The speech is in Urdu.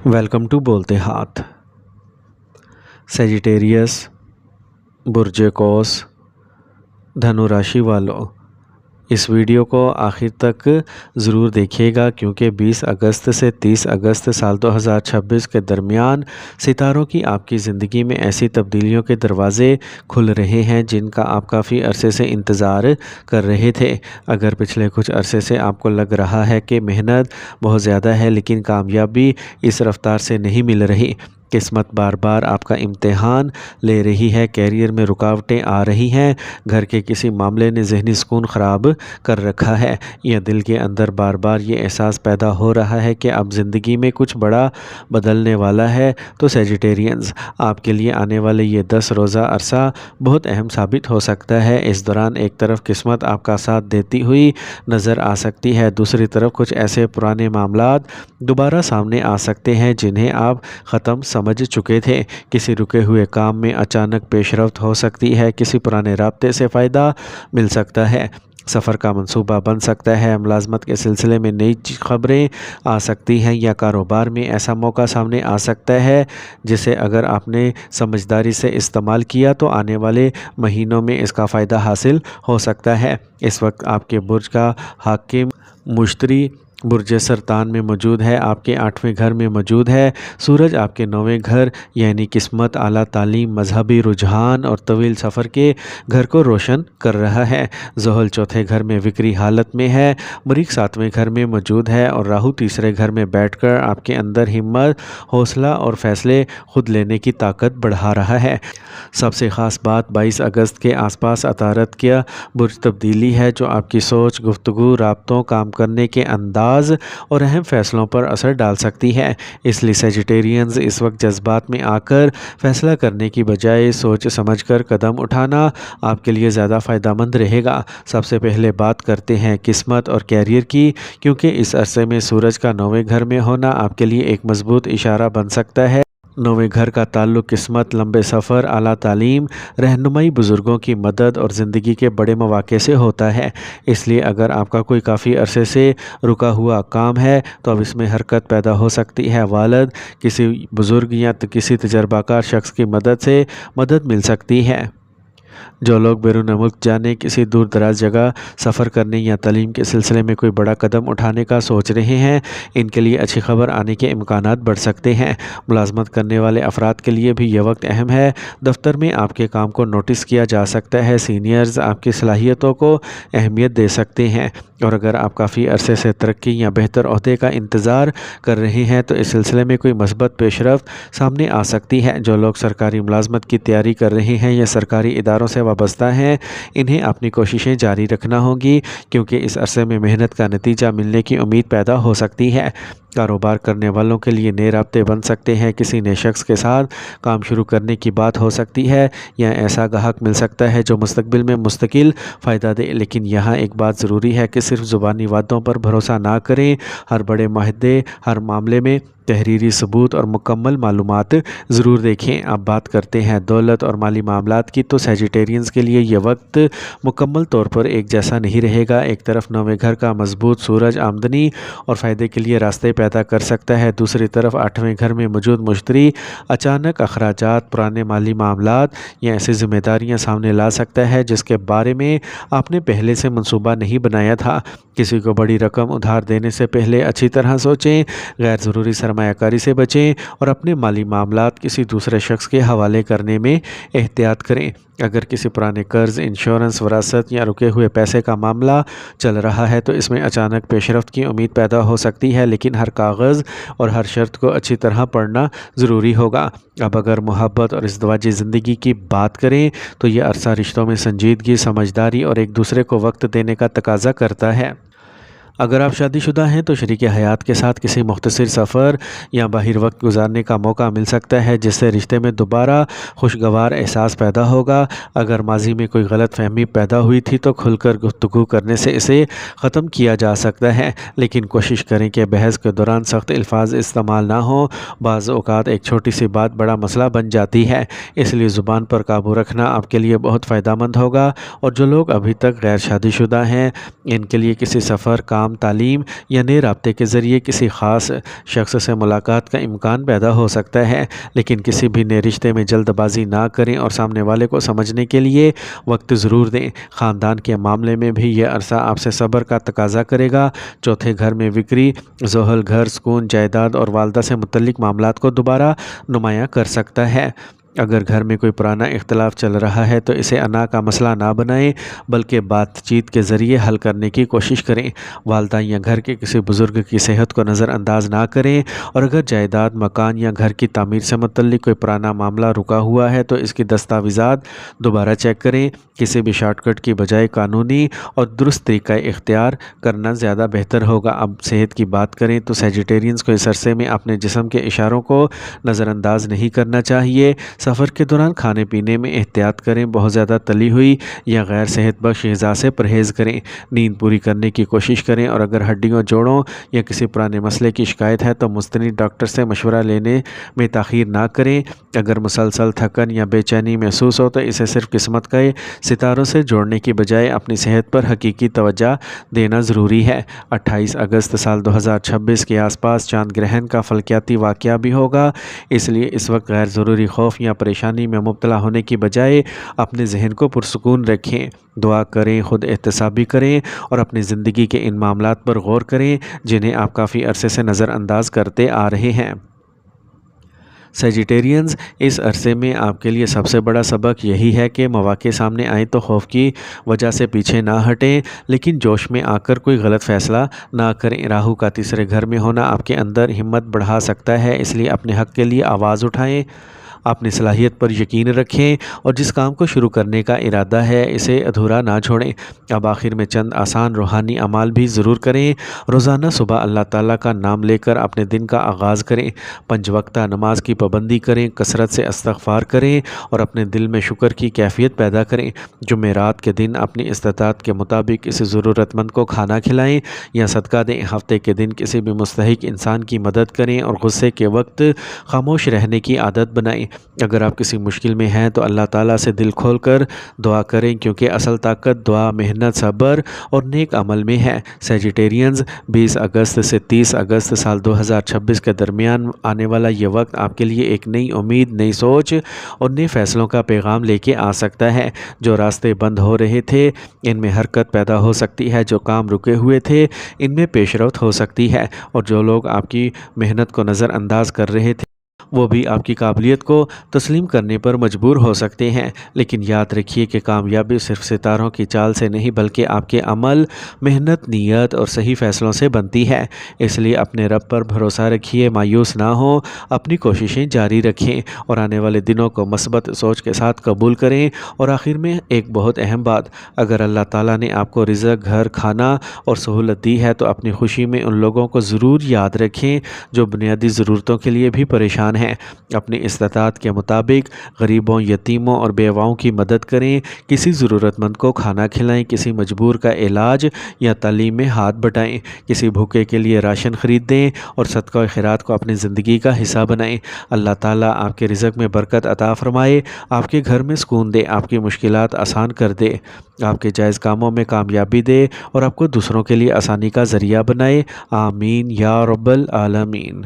ویلکم ٹو بولتے ہاتھ۔ سیجیٹیریس، برج قوس، دھنو راشی والوں، اس ویڈیو کو آخر تک ضرور دیکھیے گا کیونکہ 20 اگست سے 30 اگست سال 2026 کے درمیان ستاروں کی آپ کی زندگی میں ایسی تبدیلیوں کے دروازے کھل رہے ہیں جن کا آپ کافی عرصے سے انتظار کر رہے تھے۔ اگر پچھلے کچھ عرصے سے آپ کو لگ رہا ہے کہ محنت بہت زیادہ ہے لیکن کامیابی اس رفتار سے نہیں مل رہی، قسمت بار بار آپ کا امتحان لے رہی ہے، کیریئر میں رکاوٹیں آ رہی ہیں، گھر کے کسی معاملے نے ذہنی سکون خراب کر رکھا ہے، یا دل کے اندر بار بار یہ احساس پیدا ہو رہا ہے کہ اب زندگی میں کچھ بڑا بدلنے والا ہے، تو سیجیٹیرینز آپ کے لیے آنے والے یہ 10 روزہ عرصہ بہت اہم ثابت ہو سکتا ہے۔ اس دوران ایک طرف قسمت آپ کا ساتھ دیتی ہوئی نظر آ سکتی ہے، دوسری طرف کچھ ایسے پرانے معاملات دوبارہ سامنے آ سکتے ہیں جنہیں آپ ختم سمجھ چکے تھے، کسی رکے ہوئے کام میں اچانک پیش رفت ہو سکتی ہے، کسی پرانے رابطے سے فائدہ مل سکتا ہے، سفر کا منصوبہ بن سکتا ہے، ملازمت کے سلسلے میں نئی خبریں آ سکتی ہیں، یا کاروبار میں ایسا موقع سامنے آ سکتا ہے جسے اگر آپ نے سمجھداری سے استعمال کیا تو آنے والے مہینوں میں اس کا فائدہ حاصل ہو سکتا ہے۔ اس وقت آپ کے برج کا حاکم مشتری برج سرطان میں موجود ہے، آپ کے 8ویں گھر میں موجود ہے۔ سورج آپ کے 9ویں گھر یعنی قسمت، اعلیٰ تعلیم، مذہبی رجحان اور طویل سفر کے گھر کو روشن کر رہا ہے۔ زحل 4تھے گھر میں وکری حالت میں ہے، مریخ 7ویں گھر میں موجود ہے اور راہو تیسرے گھر میں بیٹھ کر آپ کے اندر ہمت، حوصلہ اور فیصلے خود لینے کی طاقت بڑھا رہا ہے۔ سب سے خاص بات 22 اگست کے آس پاس عطارد کیا برج تبدیلی ہے جو آپ کی سوچ، گفتگو، رابطوں، کام کرنے کے انداز اور اہم فیصلوں پر اثر ڈال سکتی ہے۔ اس لیے سیجیٹیرینز اس وقت جذبات میں آ کر فیصلہ کرنے کی بجائے سوچ سمجھ کر قدم اٹھانا آپ کے لیے زیادہ فائدہ مند رہے گا۔ سب سے پہلے بات کرتے ہیں قسمت اور کیریئر کی، کیونکہ اس عرصے میں سورج کا 9ویں گھر میں ہونا آپ کے لیے ایک مضبوط اشارہ بن سکتا ہے۔ 9ویں گھر کا تعلق قسمت، لمبے سفر، اعلیٰ تعلیم، رہنمائی، بزرگوں کی مدد اور زندگی کے بڑے مواقع سے ہوتا ہے۔ اس لیے اگر آپ کا کوئی کافی عرصے سے رکا ہوا کام ہے تو اب اس میں حرکت پیدا ہو سکتی ہے، والد، کسی بزرگ یا کسی تجربہ کار شخص کی مدد سے مدد مل سکتی ہے۔ جو لوگ بیرون ملک جانے، کسی دور دراز جگہ سفر کرنے یا تعلیم کے سلسلے میں کوئی بڑا قدم اٹھانے کا سوچ رہے ہیں، ان کے لیے اچھی خبر آنے کے امکانات بڑھ سکتے ہیں۔ ملازمت کرنے والے افراد کے لیے بھی یہ وقت اہم ہے، دفتر میں آپ کے کام کو نوٹس کیا جا سکتا ہے، سینئرز آپ کی صلاحیتوں کو اہمیت دے سکتے ہیں، اور اگر آپ کافی عرصے سے ترقی یا بہتر عہدے کا انتظار کر رہے ہیں تو اس سلسلے میں کوئی مثبت پیش رفت سامنے آ سکتی ہے۔ جو لوگ سرکاری ملازمت کی تیاری کر رہے ہیں یا سرکاری اداروں سے وابستہ ہیں، انہیں اپنی کوششیں جاری رکھنا ہوں گی کیونکہ اس عرصے میں محنت کا نتیجہ ملنے کی امید پیدا ہو سکتی ہے۔ کاروبار کرنے والوں کے لیے نئے رابطے بن سکتے ہیں، کسی نئے شخص کے ساتھ کام شروع کرنے کی بات ہو سکتی ہے یا ایسا گاہک مل سکتا ہے جو مستقبل میں مستقل فائدہ دے، لیکن یہاں ایک بات ضروری ہے کہ صرف زبانی وعدوں پر بھروسہ نہ کریں، ہر بڑے معاہدے، ہر معاملے میں تحریری ثبوت اور مکمل معلومات ضرور دیکھیں۔ اب بات کرتے ہیں دولت اور مالی معاملات کی، تو سیجیٹیرینز کے لیے یہ وقت مکمل طور پر ایک جیسا نہیں رہے گا۔ ایک طرف 9ویں گھر کا مضبوط سورج آمدنی اور فائدے کے لیے راستے پیدا کر سکتا ہے، دوسری طرف 8ویں گھر میں موجود مشتری اچانک اخراجات، پرانے مالی معاملات یا ایسی ذمہ داریاں سامنے لا سکتا ہے جس کے بارے میں آپ نے پہلے سے منصوبہ نہیں بنایا تھا۔ کسی کو بڑی رقم ادھار دینے سے پہلے اچھی طرح سوچیں، غیر ضروری سرمایہ کاری سے بچیں اور اپنے مالی معاملات کسی دوسرے شخص کے حوالے کرنے میں احتیاط کریں۔ اگر کسی پرانے قرض، انشورنس، وراثت یا رکے ہوئے پیسے کا معاملہ چل رہا ہے تو اس میں اچانک پیش رفت کی امید پیدا ہو سکتی ہے، لیکن ہر کاغذ اور ہر شرط کو اچھی طرح پڑھنا ضروری ہوگا۔ اب اگر محبت اور ازدواجی زندگی کی بات کریں تو یہ عرصہ رشتوں میں سنجیدگی، سمجھداری اور ایک دوسرے کو وقت دینے کا تقاضا کرتا ہے۔ اگر آپ شادی شدہ ہیں تو شریک حیات کے ساتھ کسی مختصر سفر یا باہر وقت گزارنے کا موقع مل سکتا ہے جس سے رشتے میں دوبارہ خوشگوار احساس پیدا ہوگا۔ اگر ماضی میں کوئی غلط فہمی پیدا ہوئی تھی تو کھل کر گفتگو کرنے سے اسے ختم کیا جا سکتا ہے، لیکن کوشش کریں کہ بحث کے دوران سخت الفاظ استعمال نہ ہوں، بعض اوقات ایک چھوٹی سی بات بڑا مسئلہ بن جاتی ہے، اس لیے زبان پر قابو رکھنا آپ کے لیے بہت فائدہ مند ہوگا۔ اور جو لوگ ابھی تک غیر شادی شدہ ہیں، ان کے لیے کسی سفر، کام کام، تعلیم یا نئے رابطے کے ذریعے کسی خاص شخص سے ملاقات کا امکان پیدا ہو سکتا ہے، لیکن کسی بھی نئے رشتے میں جلد بازی نہ کریں اور سامنے والے کو سمجھنے کے لیے وقت ضرور دیں۔ خاندان کے معاملے میں بھی یہ عرصہ آپ سے صبر کا تقاضا کرے گا۔ چوتھے گھر میں وکری ذوحل گھر سکون، جائیداد اور والدہ سے متعلق معاملات کو دوبارہ نمایاں کر سکتا ہے۔ اگر گھر میں کوئی پرانا اختلاف چل رہا ہے تو اسے انا کا مسئلہ نہ بنائیں، بلکہ بات چیت کے ذریعے حل کرنے کی کوشش کریں۔ والدہ یا گھر کے کسی بزرگ کی صحت کو نظر انداز نہ کریں، اور اگر جائیداد، مکان یا گھر کی تعمیر سے متعلق کوئی پرانا معاملہ رکا ہوا ہے تو اس کی دستاویزات دوبارہ چیک کریں۔ کسی بھی شارٹ کٹ کی بجائے قانونی اور درست طریقہ اختیار کرنا زیادہ بہتر ہوگا۔ اب صحت کی بات کریں تو سیجیٹیرینز کو اس عرصے میں اپنے جسم کے اشاروں کو نظر انداز نہیں کرنا چاہیے۔ سفر کے دوران کھانے پینے میں احتیاط کریں، بہت زیادہ تلی ہوئی یا غیر صحت بخش غذا سے پرہیز کریں۔ نیند پوری کرنے کی کوشش کریں، اور اگر ہڈیوں، جوڑوں یا کسی پرانے مسئلے کی شکایت ہے تو مستند ڈاکٹر سے مشورہ لینے میں تاخیر نہ کریں۔ اگر مسلسل تھکن یا بے چینی محسوس ہو تو اسے صرف قسمت کے ستاروں سے جوڑنے کی بجائے اپنی صحت پر حقیقی توجہ دینا ضروری ہے۔ 28 اگست سال 2026 کے آس پاس چاند گرہن کا فلکیاتی واقعہ بھی ہوگا، اس لیے اس وقت غیر ضروری خوف یا پریشانی میں مبتلا ہونے کی بجائے اپنے ذہن کو پرسکون رکھیں، دعا کریں، خود احتسابی کریں اور اپنی زندگی کے ان معاملات پر غور کریں جنہیں آپ کافی عرصے سے نظر انداز کرتے آ رہے ہیں۔ سیجیٹیرینز، اس عرصے میں آپ کے لیے سب سے بڑا سبق یہی ہے کہ مواقع سامنے آئیں تو خوف کی وجہ سے پیچھے نہ ہٹیں، لیکن جوش میں آ کر کوئی غلط فیصلہ نہ کریں۔ راہو کا تیسرے گھر میں ہونا آپ کے اندر ہمت بڑھا سکتا ہے، اس لیے اپنے حق کے لیے آواز اٹھائیں، اپنی صلاحیت پر یقین رکھیں اور جس کام کو شروع کرنے کا ارادہ ہے اسے ادھورا نہ چھوڑیں۔ اب آخر میں چند آسان روحانی اعمال بھی ضرور کریں۔ روزانہ صبح اللہ تعالیٰ کا نام لے کر اپنے دن کا آغاز کریں، 5 وقتہ نماز کی پابندی کریں، کثرت سے استغفار کریں اور اپنے دل میں شکر کی کیفیت پیدا کریں۔ جمعرات کے دن اپنی استطاعت کے مطابق کسی ضرورت مند کو کھانا کھلائیں یا صدقہ دیں۔ ہفتے کے دن کسی بھی مستحق انسان کی مدد کریں اور غصے کے وقت خاموش رہنے کی عادت بنائیں۔ اگر آپ کسی مشکل میں ہیں تو اللہ تعالیٰ سے دل کھول کر دعا کریں، کیونکہ اصل طاقت دعا، محنت، صبر اور نیک عمل میں ہے۔ سیجیٹیرینز، 20 اگست سے 30 اگست سال 2026 کے درمیان آنے والا یہ وقت آپ کے لیے ایک نئی امید، نئی سوچ اور نئے فیصلوں کا پیغام لے کے آ سکتا ہے۔ جو راستے بند ہو رہے تھے ان میں حرکت پیدا ہو سکتی ہے، جو کام رکے ہوئے تھے ان میں پیش رفت ہو سکتی ہے، اور جو لوگ آپ کی محنت کو نظر انداز کر رہے تھے وہ بھی آپ کی قابلیت کو تسلیم کرنے پر مجبور ہو سکتے ہیں۔ لیکن یاد رکھیے کہ کامیابی صرف ستاروں کی چال سے نہیں بلکہ آپ کے عمل، محنت، نیت اور صحیح فیصلوں سے بنتی ہے۔ اس لیے اپنے رب پر بھروسہ رکھیے، مایوس نہ ہوں، اپنی کوششیں جاری رکھیں اور آنے والے دنوں کو مثبت سوچ کے ساتھ قبول کریں۔ اور آخر میں ایک بہت اہم بات، اگر اللہ تعالیٰ نے آپ کو رزق، گھر، کھانا اور سہولت دی ہے تو اپنی خوشی میں ان لوگوں کو ضرور یاد رکھیں جو بنیادی ضرورتوں کے لیے بھی پریشان ہیں۔ اپنی استطاعت کے مطابق غریبوں، یتیموں اور بیواؤں کی مدد کریں، کسی ضرورت مند کو کھانا کھلائیں، کسی مجبور کا علاج یا تعلیم میں ہاتھ بٹائیں، کسی بھوکے کے لیے راشن خرید دیں اور صدقہ و خیرات کو اپنی زندگی کا حصہ بنائیں۔ اللہ تعالیٰ آپ کے رزق میں برکت عطا فرمائے، آپ کے گھر میں سکون دے، آپ کی مشکلات آسان کر دے، آپ کے جائز کاموں میں کامیابی دے اور آپ کو دوسروں کے لیے آسانی کا ذریعہ بنائے۔ آمین یا رب العالمین۔